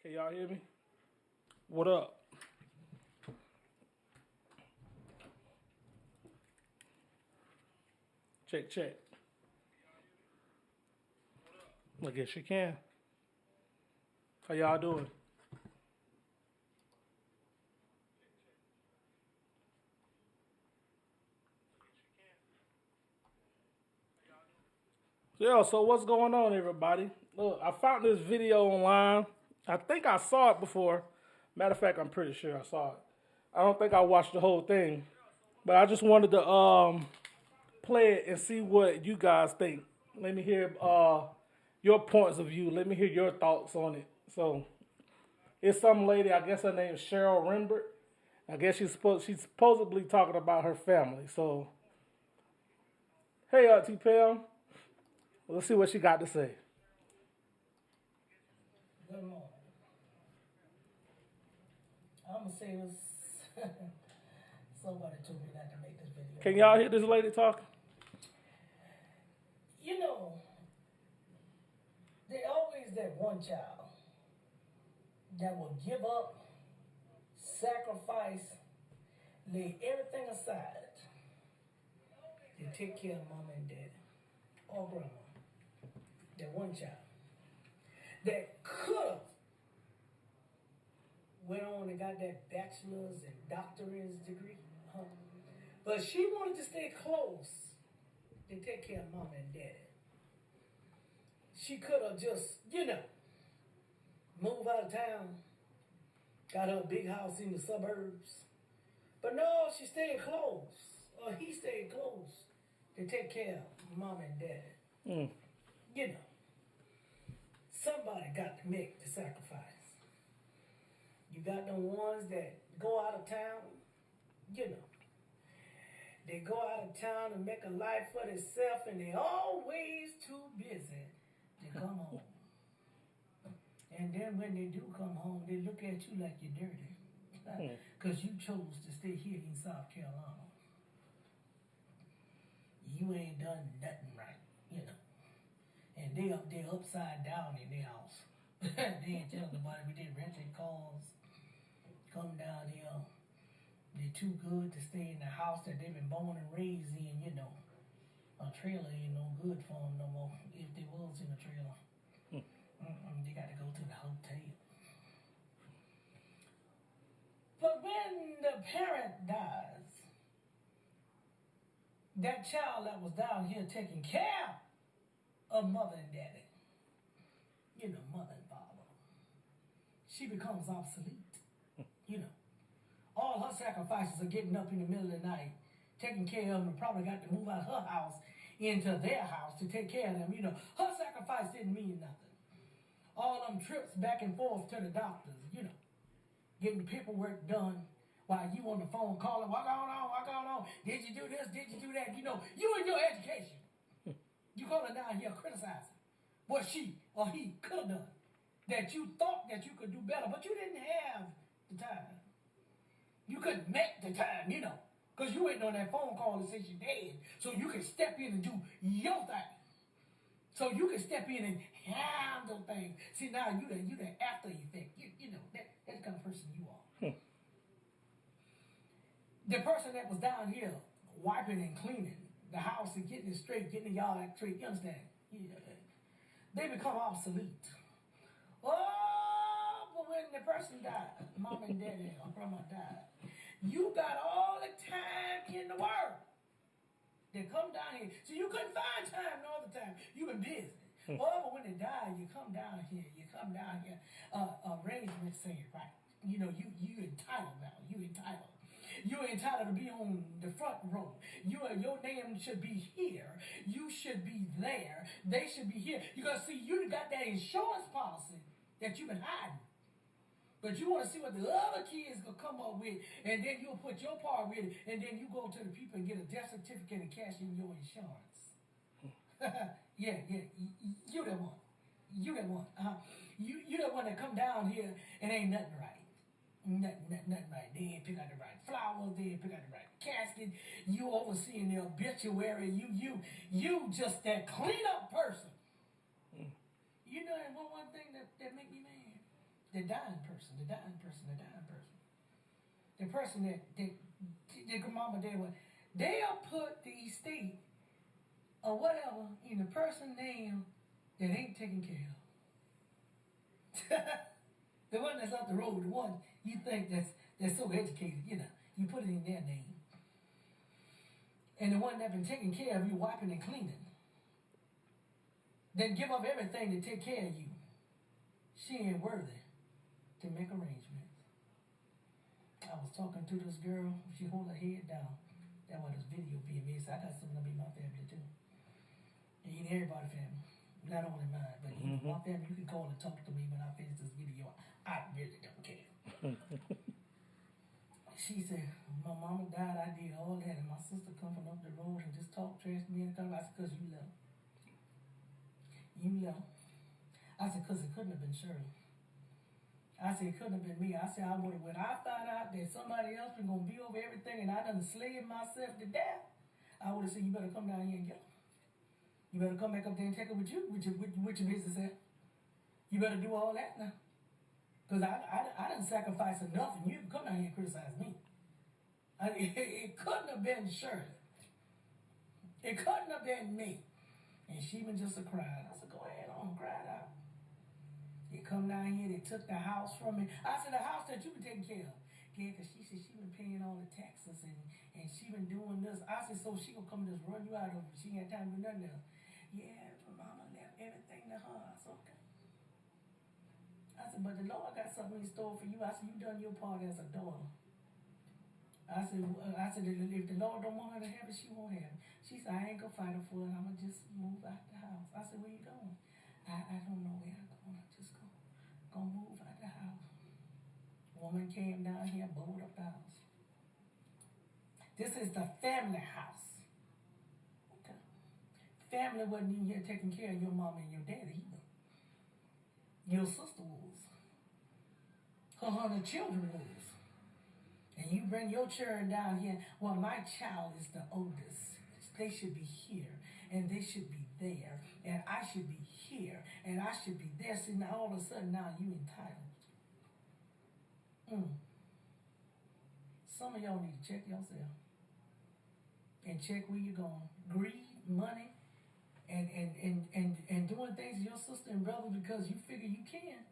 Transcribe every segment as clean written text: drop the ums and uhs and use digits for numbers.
Can y'all hear me? What up? Check, check. I guess you can. How y'all doing? Yeah, so what's going on, everybody? Look, I found this video online. I think I saw it before. Matter of fact, I'm pretty sure I saw it. I don't think I watched the whole thing, but I just wanted to play it and see what you guys think. Let me hear your points of view. Let me hear your thoughts on it. So it's some lady. I guess her name is Cheryl Renbert. I guess she's supposedly talking about her family. So hey, Auntie Pam, let's see what she got to say. Good morning. I'm gonna say this. Somebody told me not to make this video. Can y'all hear this lady talking? You know, there always that one child that will give up, sacrifice, lay everything aside to take care of mom and dad or grandma. That one child that could have went on and got that bachelor's and doctorate degree. But she wanted to stay close to take care of mom and dad. She could have just, moved out of town, got her a big house in the suburbs. But no, she stayed close, or he stayed close to take care of mom and dad. You know, somebody got to make the sacrifice. You got the ones that go out of town, they go out of town and make a life for themselves, and they always too busy to come home. And then when they do come home, they look at you like you're dirty. Because you chose to stay here in South Carolina. You ain't done nothing right, And they up there upside down in their house. They ain't telling nobody, we did renting cars. Come down here. They're too good to stay in the house that they've been born and raised in, A trailer ain't no good for them no more, if they was in a trailer. They got to go to the hotel. But when the parent dies, that child that was down here taking care of mother and daddy, mother and father, she becomes obsolete. All her sacrifices are getting up in the middle of the night, taking care of them, and probably got to move out her house into their house to take care of them. Her sacrifice didn't mean nothing. All them trips back and forth to the doctors, getting paperwork done while you on the phone calling, what going on? Did you do this? Did you do that? You in your education. You calling down here criticizing what she or he could have done. That you thought that you could do better, but you didn't have the time. You couldn't make the time, because you waiting on that phone call that says you're dead, so you can step in and do your thing. So you can step in and handle things. See, now you the after effect. That's the kind of person you are. The person that was down here wiping and cleaning the house and getting it straight, getting the yard straight, you understand? They become obsolete. Oh, but when the person died, mom and daddy or grandma died, you got all the time in the world. They come down here. So you couldn't find time no other time. You've been busy. Oh, but when they die, you come down here. Arrangements say it right. You entitled now. You entitled. You're entitled to be on the front row. Your name should be here. You should be there. They should be here. You gotta see, you got that insurance policy that you've been hiding. But you want to see what the other kids gonna come up with, and then you'll put your part with it, and then you go to the people and get a death certificate and cash in your insurance. Yeah, you that one. You that one. You that one that come down here and ain't nothing right. Nothing right. They ain't pick out the right flowers. They ain't pick out the right casket. You overseeing the obituary. You just that clean up person. And one thing that make me mad. The dying person, the dying person, the dying person. The person that the mama, they'll put the estate or whatever in the person's name that ain't taken care of. The one that's up the road, the one you think that's so educated, you put it in their name. And the one that's been taking care of you, wiping and cleaning, then give up everything to take care of you. She ain't worthy to make arrangements. I was talking to this girl, she hold her head down. That's why this video being made. So I got some of them in my family too. And in everybody's family. Not only mine, but my family, you can call and talk to me when I finish this video. I really don't care. She said, my mama died, I did all that, and my sister come from up the road and just talk trash to me and talk. I said, because you left. You left. I said, because it couldn't have been Shirley. I said, it couldn't have been me. I said, when I found out that somebody else was going to be over everything and I done slaved myself to death, I would have said, you better come down here and get her. You better come back up there and take her with you, with your business at. You better do all that now. Because I didn't sacrifice enough and you can come down here and criticize me. It couldn't have been Shirley. It couldn't have been me. And she been just a crying. I said, go ahead on, cry it out. They come down here, they took the house from me. I said, the house that you been taking care of. Yeah, because she said she been paying all the taxes and she been doing this. I said, so she gonna come and just run you out of it. She ain't had time to do nothing else. Yeah, but mama left everything to her. I said, okay. I said, but the Lord got something in store for you. I said, you done your part as a daughter. I said, if the Lord don't want her to have it, she won't have it. She said, I ain't gonna fight her for it. I'm gonna just move out the house. I said, where you going? I don't know where I'm going. I'm just gonna move out the house. Woman came down here, bowled up the house. This is the family house. Okay. Family wasn't in here taking care of your mama and your daddy either. Your sister was. Her children was. And you bring your children down here. Well, my child is the oldest. They should be here. And they should be there. And I should be here. And I should be there. See, now all of a sudden, now you entitled. Some of y'all need to check yourself. And check where you're going. Greed, money, and doing things to your sister and brother because you figure you can.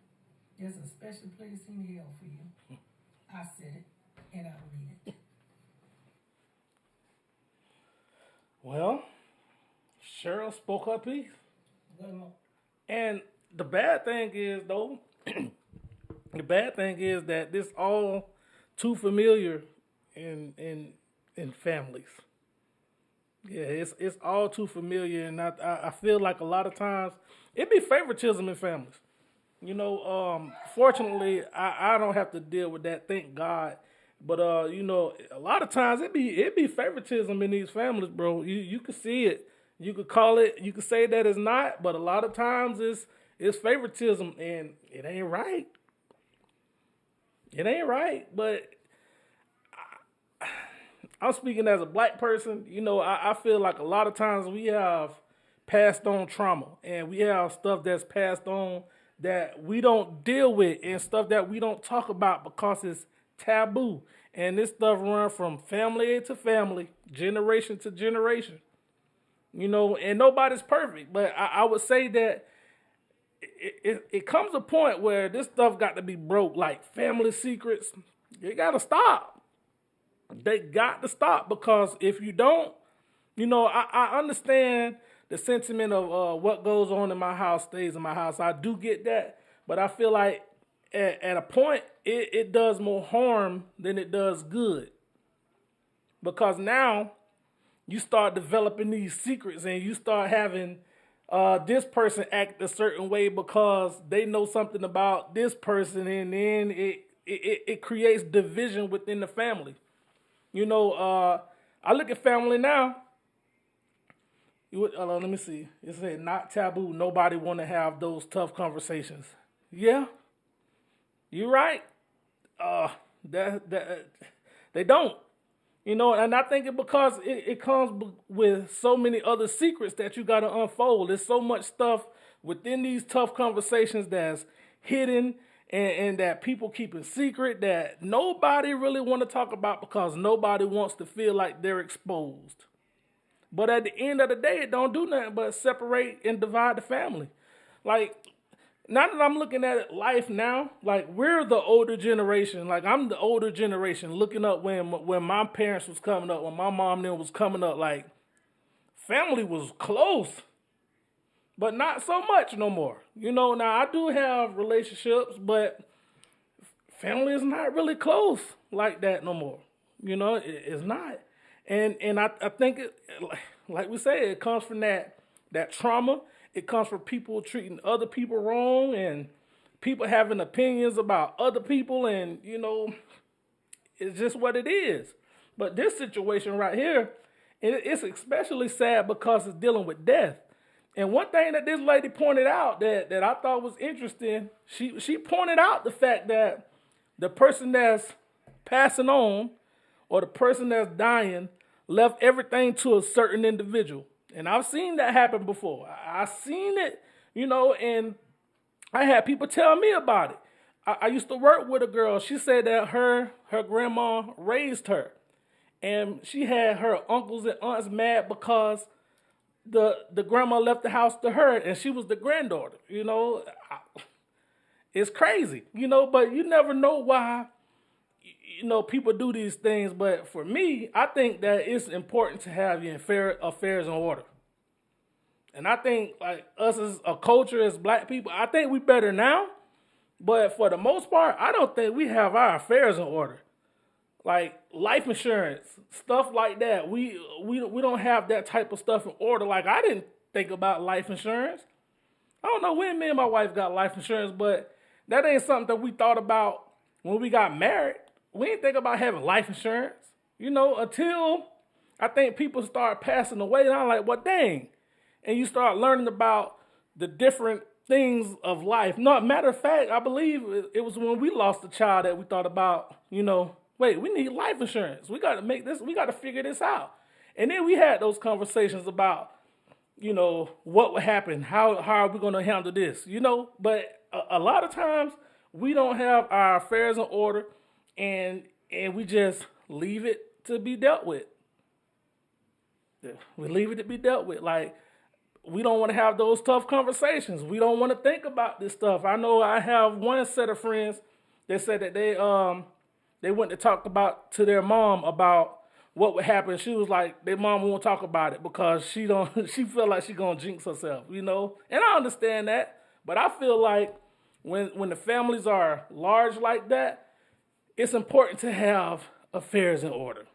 There's a special place in hell for you. I said it. And I mean it. Well, Cheryl spoke her piece. And the bad thing is, though, that this all too familiar in families. Yeah, it's all too familiar, and I feel like a lot of times it be favoritism in families. Fortunately, I don't have to deal with that, thank God. But a lot of times it be favoritism in these families, bro. You can see it. You could call it. You could say that it's not, but a lot of times it's favoritism, and it ain't right. It ain't right. But I'm speaking as a black person. I feel like a lot of times we have passed on trauma, and we have stuff that's passed on that we don't deal with, and stuff that we don't talk about because it's taboo. And this stuff runs from family to family, generation to generation. And nobody's perfect. But I would say that it comes a point where this stuff got to be broke, like family secrets. You got to stop. They got to stop, because if you don't, I understand the sentiment of what goes on in my house stays in my house. I do get that. But I feel like at a point, it does more harm than it does good. Because now you start developing these secrets, and you start having this person act a certain way because they know something about this person, and then it creates division within the family. I look at family now. Let me see. It said not taboo. Nobody want to have those tough conversations. Yeah, you're right. They don't. And I think it because it comes with so many other secrets that you got to unfold. There's so much stuff within these tough conversations that's hidden and that people keep a secret that nobody really want to talk about because nobody wants to feel like they're exposed. But at the end of the day, it don't do nothing but separate and divide the family. Like, now that I'm looking at life now, like we're the older generation. Like I'm the older generation looking up when my parents was coming up, when my mom then was coming up. Like family was close, but not so much no more. Now I do have relationships, but family is not really close like that no more. It's not. And I think it, like we say, it comes from that trauma. It comes from people treating other people wrong and people having opinions about other people, and it's just what it is. But this situation right here, it's especially sad because it's dealing with death. And one thing that this lady pointed out that I thought was interesting, she pointed out the fact that the person that's passing on or the person that's dying left everything to a certain individual. And I've seen that happen before. I've seen it, and I had people tell me about it. I used to work with a girl. She said that her grandma raised her. And she had her uncles and aunts mad because the grandma left the house to her and she was the granddaughter. It's crazy, but you never know why, people do these things. But for me, I think that it's important to have your affairs in order. And I think like us as a culture, as black people, I think we better now. But for the most part, I don't think we have our affairs in order. Like life insurance, stuff like that. We don't have that type of stuff in order. Like I didn't think about life insurance. I don't know when me and my wife got life insurance, but that ain't something that we thought about when we got married. We didn't think about having life insurance, until I think people start passing away. And I'm like, well, dang. And you start learning about the different things of life. No, matter of fact, I believe it was when we lost a child that we thought about, wait, we need life insurance. We got to make this, we got to figure this out. And then we had those conversations about, what would happen? How are we going to handle this? But a lot of times we don't have our affairs in order and we just leave it to be dealt with. We leave it to be dealt with. Like, we don't want to have those tough conversations. We don't want to think about this stuff. I know I have one set of friends that said that they went to talk to their mom about what would happen. She was like, their mom won't talk about it because she feel like she gonna jinx herself, And I understand that, but I feel like when the families are large like that, it's important to have affairs in order.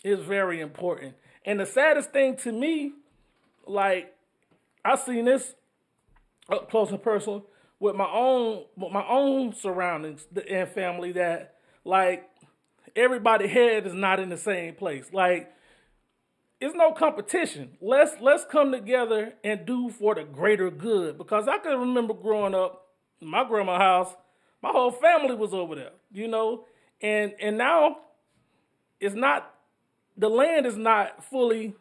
It's very important. And the saddest thing to me, like I seen this up close and personal with my own surroundings and family, that like everybody's head is not in the same place. Like it's no competition. Let's come together and do for the greater good. Because I can remember growing up in my grandma's house, my whole family was over there, and now the land is not fully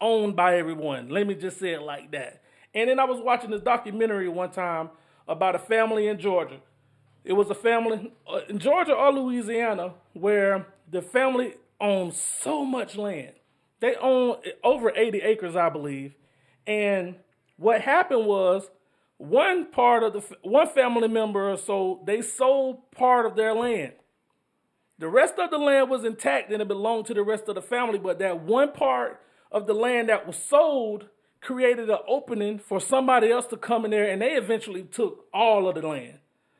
owned by everyone. Let me just say it like that. And then I was watching this documentary one time about a family in Georgia. It was a family in Georgia or Louisiana where the family owns so much land. They own over 80 acres, I believe. And what happened was one family member or so, they sold part of their land. The rest of the land was intact and it belonged to the rest of the family, but that one part of the land that was sold created an opening for somebody else to come in there, and they eventually took all of the land.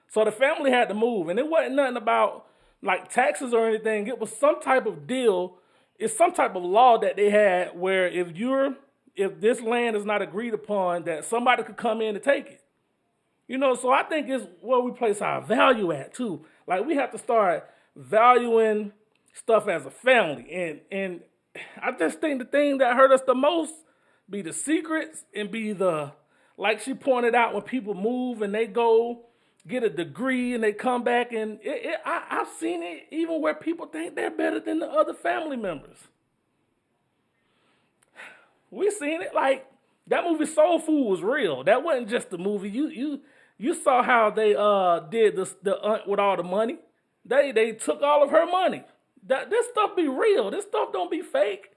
So the family had to move, and it wasn't nothing about like taxes or anything. It was some type of deal. It's some type of law that they had where if this land is not agreed upon, that somebody could come in and take it. So I think it's where we place our value at too. Like we have to start valuing stuff as a family. And I just think the thing that hurt us the most be the secrets and be like she pointed out, when people move and they go get a degree and they come back, and I've seen it even where people think they're better than the other family members. We seen it. Like that movie Soul Food was real. That wasn't just a movie. You saw how they did the aunt with all the money. They took all of her money. This stuff be real. This stuff don't be fake.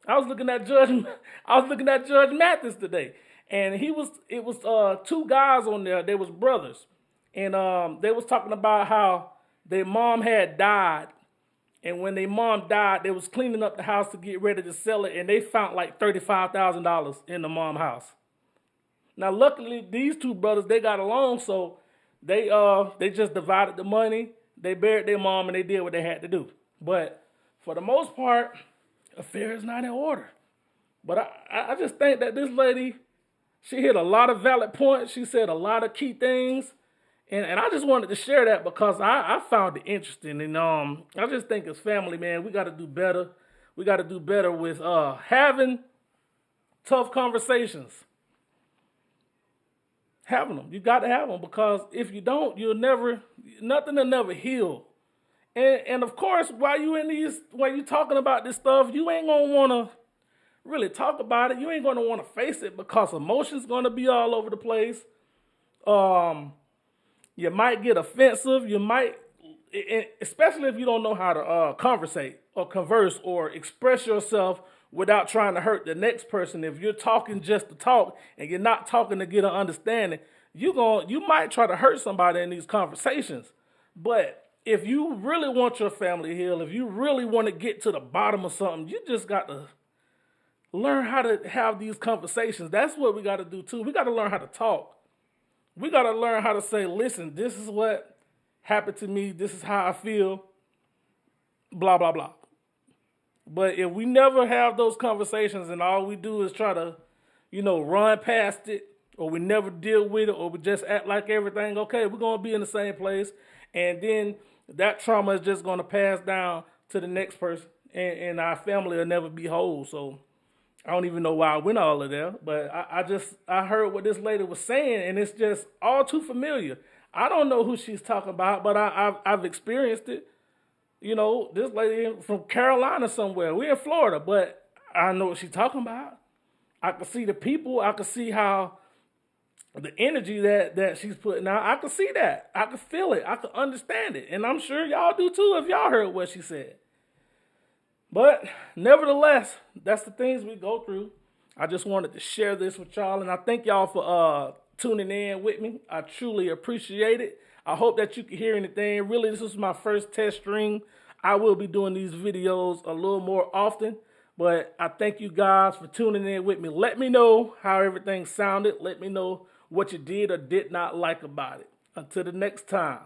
I was looking at Judge Mathis today, and it was two guys on there. They was brothers, and they was talking about how their mom had died, and when their mom died, they was cleaning up the house to get ready to sell it, and they found like $35,000 in the mom house. Now, luckily, these two brothers, they got along, so they just divided the money. They buried their mom, and they did what they had to do. But for the most part, affairs not in order. But I just think that this lady, she hit a lot of valid points. She said a lot of key things. And I just wanted to share that because I found it interesting. And I just think as family, man, we got to do better. We got to do better with having tough conversations. Having them. You got to have them, because if you don't, nothing will never heal. And of course, while you talking about this stuff, you ain't gonna want to really talk about it. You ain't gonna want to face it because emotions gonna be all over the place. You might get offensive. You might, especially if you don't know how to conversate or converse or express yourself without trying to hurt the next person. If you're talking just to talk and you're not talking to get an understanding, you might try to hurt somebody in these conversations. But if you really want your family to heal, if you really want to get to the bottom of something, you just got to learn how to have these conversations. That's what we got to do too. We got to learn how to talk. We got to learn how to say, listen, this is what happened to me. This is how I feel. Blah, blah, blah. But if we never have those conversations and all we do is try to, run past it, or we never deal with it, or we just act like everything, okay, we're going to be in the same place. And then that trauma is just going to pass down to the next person, and our family will never be whole. So I don't even know why I went all of there, but I heard what this lady was saying, and it's just all too familiar. I don't know who she's talking about, but I've experienced it. This lady from Carolina somewhere. We're in Florida, but I know what she's talking about. I can see the people. I can see how the energy that she's putting out. I can see that. I can feel it. I can understand it. And I'm sure y'all do too if y'all heard what she said. But nevertheless, that's the things we go through. I just wanted to share this with y'all, and I thank y'all for tuning in with me. I truly appreciate it. I hope that you can hear anything. Really, this is my first test stream. I will be doing these videos a little more often, but I thank you guys for tuning in with me. Let me know how everything sounded. Let me know what you did or did not like about it. Until the next time.